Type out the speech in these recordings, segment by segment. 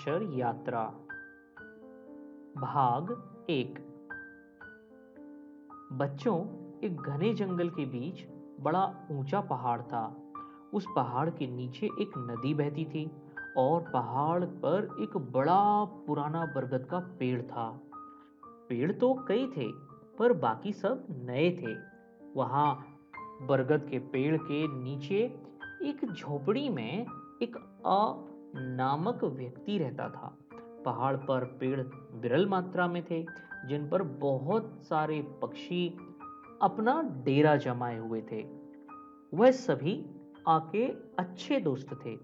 अक्षर यात्रा भाग एक। बच्चों, एक घने जंगल के बीच बड़ा ऊंचा पहाड़ था। उस पहाड़ के नीचे एक नदी बहती थी और पहाड़ पर एक बड़ा पुराना बरगद का पेड़ था। पेड़ तो कई थे, पर बाकी सब नए थे। वहां बरगद के पेड़ के नीचे एक झोपड़ी में एक नामक व्यक्ति रहता था। पहाड़ पर पेड़ विरल मात्रा में थे, जिन पर बहुत सारे पक्षी अपना डेरा जमाए हुए थे। वह सभी आके अच्छे दोस्त थे,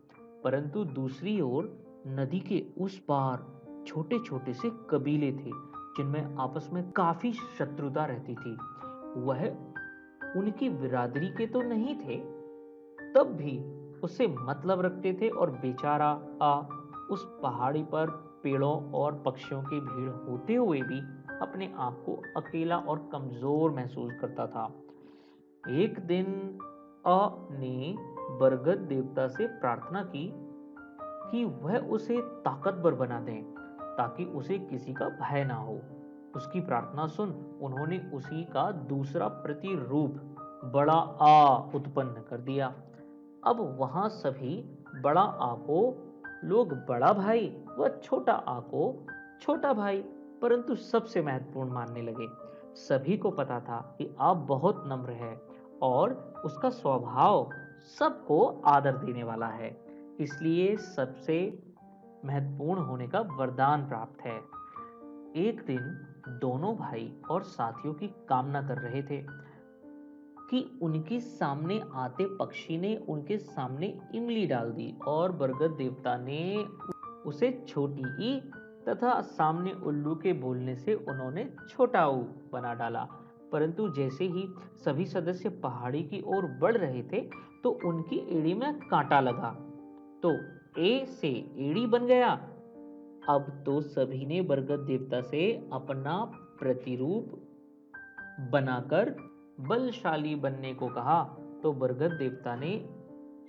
परंतु दूसरी ओर नदी के उस पार छोटे छोटे से कबीले थे, जिनमें आपस में काफी शत्रुता रहती थी। वह उनकी बिरादरी के तो नहीं थे, तब भी उससे मतलब रखते थे और बेचारा उस पहाड़ी पर पेड़ों और पक्षियों की भीड़ होते हुए भी अपने आप को अकेला और कमजोर महसूस करता था। एक दिन ने बरगद देवता से प्रार्थना की कि वह उसे ताकतवर बना दें, ताकि उसे किसी का भय ना हो। उसकी प्रार्थना सुन उन्होंने उसी का दूसरा प्रतिरूप बड़ा उत्पन्न कर दिया। अब वहां सभी बड़ा को लोग बड़ा भाई व छोटा को छोटा भाई, परंतु सबसे महत्वपूर्ण मानने लगे। सभी को पता था कि आप बहुत नम्र है और उसका स्वभाव सबको आदर देने वाला है, इसलिए सबसे महत्वपूर्ण होने का वरदान प्राप्त है। एक दिन दोनों भाई और साथियों की कामना कर रहे थे कि उनके सामने आते पक्षी ने उनके सामने इमली डाल दी और बरगद देवता ने उसे छोटी ई तथा सामने उल्लू के बोलने से उन्होंने छोटा ऊ बना डाला। परंतु जैसे ही सभी सदस्य पहाड़ी की ओर बढ़ रहे थे तो उनकी एड़ी में कांटा लगा, तो ए से एड़ी बन गया। अब तो सभी ने बरगद देवता से अपना प्रतिरूप बनाकर बलशाली बनने को कहा, तो बरगद देवता ने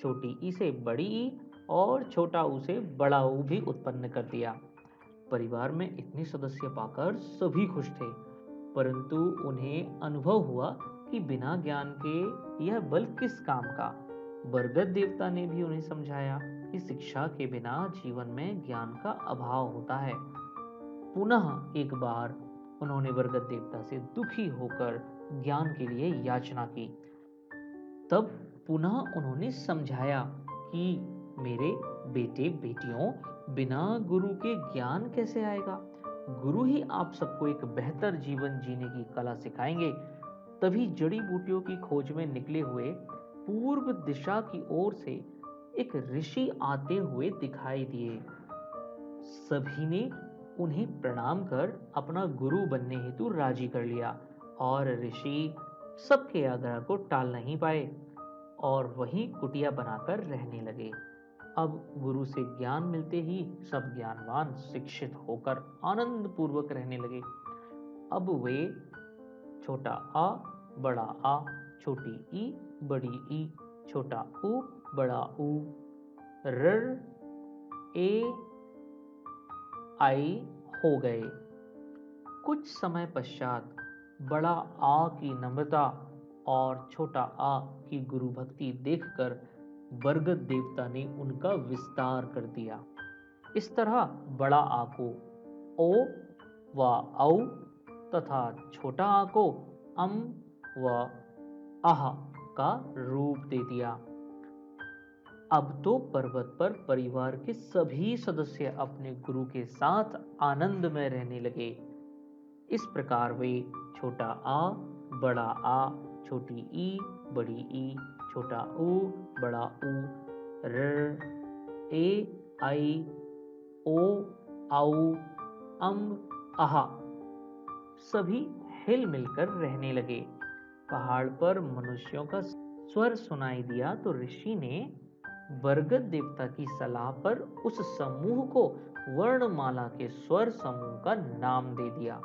छोटी ई से बड़ी ई और छोटा ऊ से बड़ा ऊ भी उत्पन्न कर दिया। परिवार में इतने सदस्य पाकर सभी खुश थे, परंतु उन्हें अनुभव हुआ कि बिना ज्ञान के यह बल किस काम का। बरगद देवता ने भी उन्हें समझाया कि शिक्षा के बिना जीवन में ज्ञान का अभाव होता है। पुनः एक बार उन्होंने बरगद देवता से दुखी होकर ज्ञान के लिए याचना की। तब पुनः उन्होंने समझाया कि मेरे बेटे बेटियों, बिना गुरु के ज्ञान कैसे आएगा। गुरु ही आप सबको एक बेहतर जीवन जीने की कला सिखाएंगे। तभी जड़ी बूटियों की खोज में निकले हुए पूर्व दिशा की ओर से एक ऋषि आते हुए दिखाई दिए। सभी ने उन्हें प्रणाम कर अपना गुरु बनने हेतु राजी कर लिया और ऋषि सबके आग्रह को टाल नहीं पाए और वहीं कुटिया बनाकर रहने लगे। अब गुरु से ज्ञान मिलते ही सब ज्ञानवान शिक्षित होकर आनंद पूर्वक रहने लगे। अब वे छोटा बड़ा छोटी ई बड़ी ई, छोटा ऊ बड़ा ऊ, र ए आई हो गए। कुछ समय पश्चात बड़ा की नम्रता और छोटा की गुरु भक्ति देखकर बरगद देवता ने उनका विस्तार कर दिया। इस तरह बड़ा को ओ व औ तथा छोटा को अम व अह का रूप दे दिया। अब तो पर्वत पर परिवार के सभी सदस्य अपने गुरु के साथ आनंद में रहने लगे। इस प्रकार वे छोटा बड़ा छोटी ई बड़ी ई, छोटा ऊ बड़ा ऊ, र ए आई ओ औ अम आह सभी हिल मिलकर रहने लगे। पहाड़ पर मनुष्यों का स्वर सुनाई दिया तो ऋषि ने बरगद देवता की सलाह पर उस समूह को वर्णमाला के स्वर समूह का नाम दे दिया।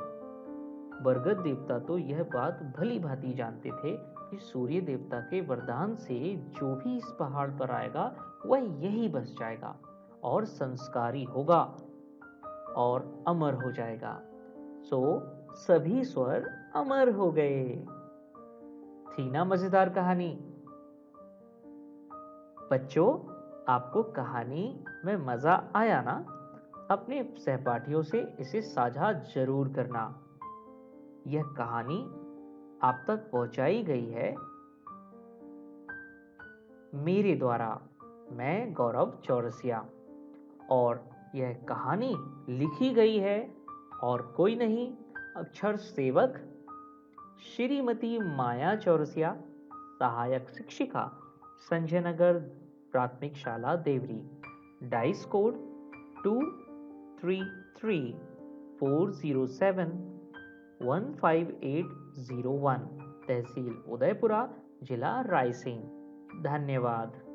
बरगद देवता तो यह बात भली भांति जानते थे कि सूर्य देवता के वरदान से जो भी इस पहाड़ पर आएगा वह यही बस जाएगा और संस्कारी होगा। और अमर हो जाएगा। सो सभी स्वर अमर हो गए। थी ना मजेदार कहानी? बच्चों, आपको कहानी में मजा आया ना? अपने सहपाठियों से इसे साझा जरूर करना। यह कहानी आप तक पहुंचाई गई है मेरे द्वारा। मैं गौरव चौरसिया, और यह कहानी लिखी गई है और कोई नहीं, अक्षर सेवक श्रीमती माया चौरसिया, सहायक शिक्षिका, संजय नगर प्राथमिक शाला देवरी। डाइस कोड 2334071581, तहसील उदयपुरा, जिला रायसेन। धन्यवाद।